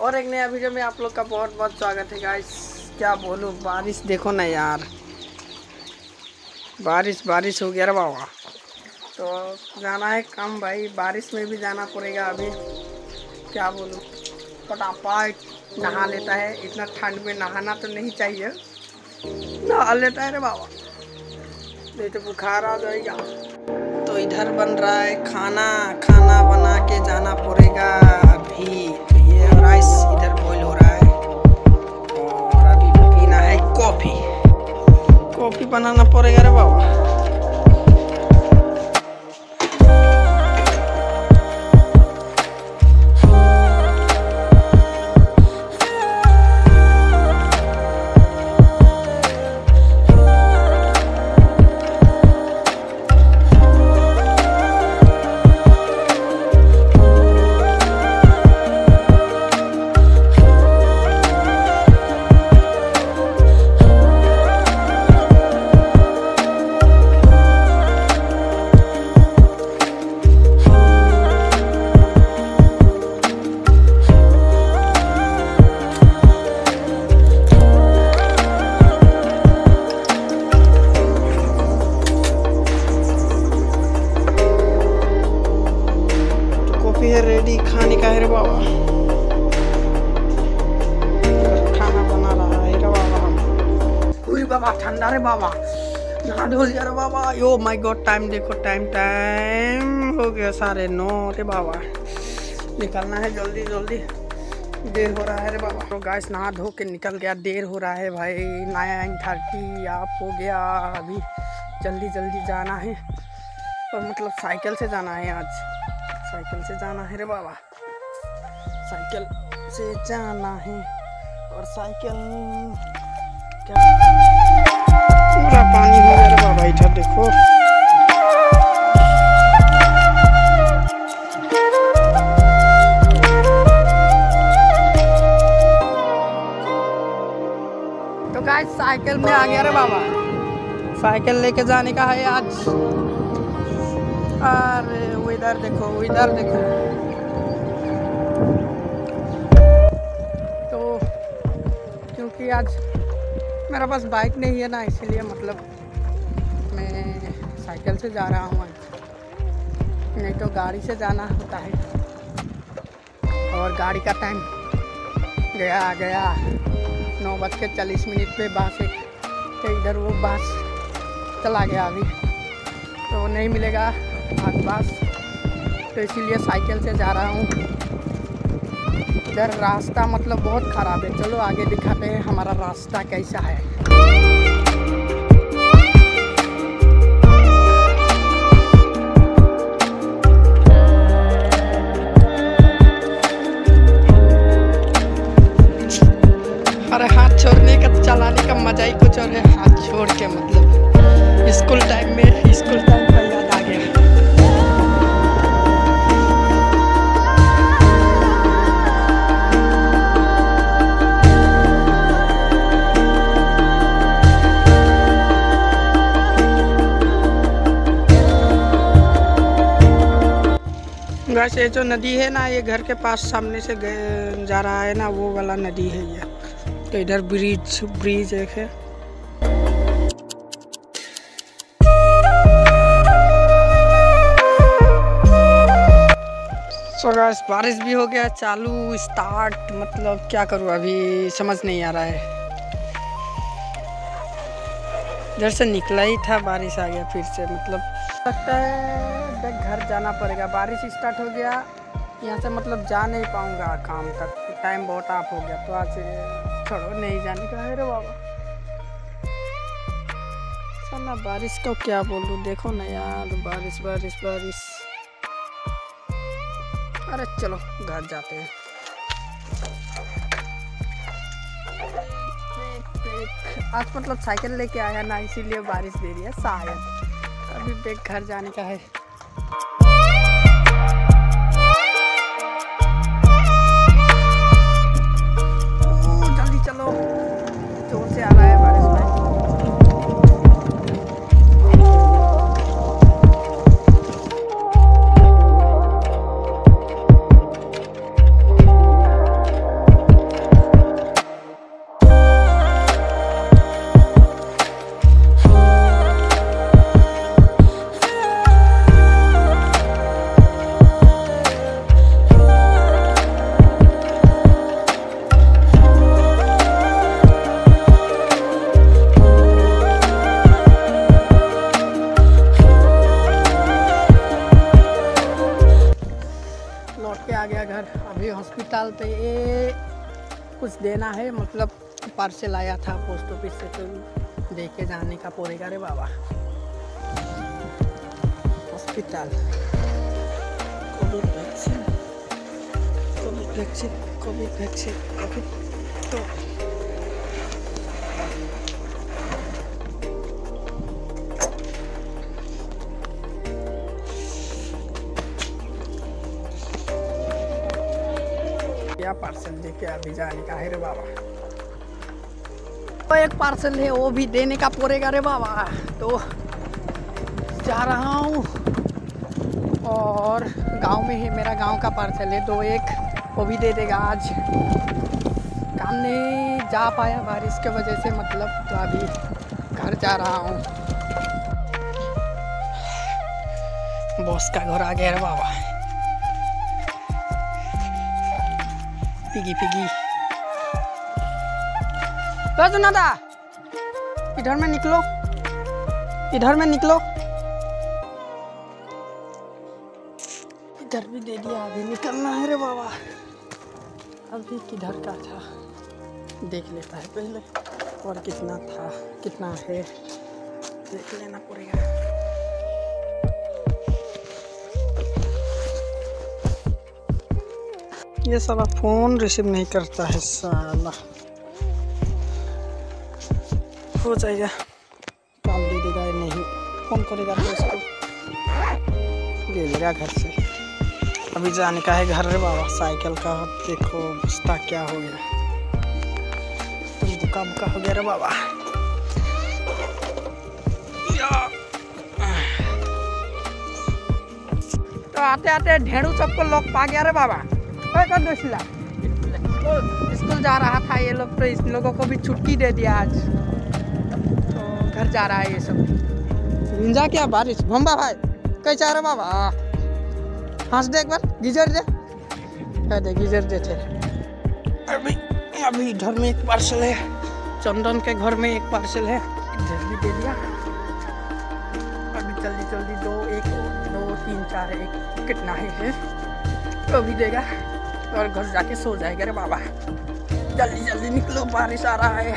और एक नया वीडियो में आप लोग का बहुत बहुत स्वागत है गाइस। क्या बोलूँ, बारिश देखो ना यार, बारिश हो गया रे बाबा। तो जाना है काम भाई, बारिश में भी जाना पड़ेगा अभी। क्या बोलूँ, फटाफट नहा लेता है। इतना ठंड में नहाना तो नहीं चाहिए, नहा लेता है रे बाबा, नहीं तो बुखार आ जाएगा। तो इधर बन रहा है खाना बना के जाना पड़ेगा अभी। तो ये राइस इधर बॉईल हो रहा है और अभी पीना है कॉफ़ी बनाना पड़ेगा रे बाबा। है रेडी खाने का है रे बाबा। खाना बना रहा है रे बाबा। हम बाबा ठंडा रे बाबा, नहा धो लिया रे बाबा। यो माय गॉड, टाइम देखो, टाइम हो गया 9:30 रे बाबा। निकलना है जल्दी, देर हो रहा है रे बाबा। तो गाइस नहा धो के निकल गया, देर हो रहा है भाई। 9:30 आप हो गया। अभी जल्दी जाना है, और मतलब साइकिल से जाना है आज। साइकिल से जाना है रे बाबा, साइकिल से जाना है। और साइकिल क्या पूरा पानी हो गया रे बाबा। इधर देखो, तो गाइस साइकिल में आ गया रे बाबा। साइकिल लेके जाने का है आज। अरे वो इधर देखो। तो क्योंकि आज मेरा पास बाइक नहीं है ना, इसीलिए मतलब मैं साइकिल से जा रहा हूँ आज। नहीं तो गाड़ी से जाना होता है, और गाड़ी का टाइम गया 9:40 पे बस एक, तो इधर वो बस चला गया अभी, तो नहीं मिलेगा आज बस। तो इसीलिए साइकिल से जा रहा हूँ। इधर रास्ता मतलब बहुत ख़राब है। चलो आगे दिखाते हैं हमारा रास्ता कैसा है। अरे हाथ छोड़ने का, चलाने का मज़ा ही कुछ और है। हाथ छोड़ के मतलब स्कूल टाइम का याद आ गया। वैसे ये जो नदी है ना, ये घर के पास सामने से जा रहा है ना, वो वाला नदी है ये। तो इधर ब्रिज एक है। तो गाइस बारिश भी हो गया चालू, स्टार्ट। मतलब क्या करूँ अभी समझ नहीं आ रहा है। इधर से निकला ही था, बारिश आ गया फिर से। मतलब लगता है देख घर जाना पड़ेगा। बारिश स्टार्ट हो गया, यहाँ से मतलब जा नहीं पाऊँगा काम तक। टाइम बहुत ऑफ हो गया, तो आज छोड़ो, नहीं जाने का है रे बाबा। चलना, बारिश का क्या बोलूँ, देखो ना यार, बारिश। अरे चलो घर जाते हैं। आज मतलब साइकिल लेके आया ना, इसीलिए बारिश दे रही है शायद। अभी देख घर जाने का है। जल्दी चलो, जोर से आ रहा है बारिश भाई। पे ये कुछ देना है, मतलब पार्सल आया था पोस्ट ऑफिस से, तो दे के जाने का पड़ेगा रे बाबा। Hospital covid vaccine, covid vaccine, covid vaccine, covid तो क्या पार्सल देके अभी जाने का है रे बाबा। तो एक पार्सल है वो भी देने का पड़ेगा रे बाबा। तो जा रहा हूँ और गांव में ही मेरा गांव का पार्सल है, तो एक वो भी दे देगा आज। काम नहीं जा पाया बारिश के वजह से, मतलब तो अभी घर जा रहा हूँ। बॉस का घर आ गया रे बाबा। पिगी पिगी तो सुना था, इधर में निकलो, इधर में निकलो। इधर भी दे दिया, अभी निकलना है रे बाबा। अभी किधर का था देख लेता है पहले, और कितना था कितना है देख लेना पड़ेगा। ये साला फोन रिसीव नहीं करता है साला। हो जाएगा, काम दे देगा या नहीं, फोन करेगा तो इसको ले लेगा घर से। अभी जाने का है घर रे बाबा। साइकिल का देखो बस्ता क्या हो गया, तुम बुका बुका हो गया रे बाबा। तो आते आते ढेड़ू सबको लोग पा गया रे बाबा। कर दो स्कूल जा रहा था ये लोग, तो इस लोगों को भी छुट्टी दे दिया आज, तो घर जा रहा है ये सब। जा क्या बारिश भम्बा भाई कैसे आ रहा बाबा। हंस दे एक बार, गीजर दे गीजर दे थे। अभी इधर में एक पार्सल है, चंदन के घर में एक पार्सल है, इधर भी दे दिया। अभी जल्दी जल्दी 2 1 2 3 4 1 कितना है तो भी देगा और घर जाके सो जाएगा रे बाबा। जल्दी जल्दी निकलो, बारिश आ रहा है।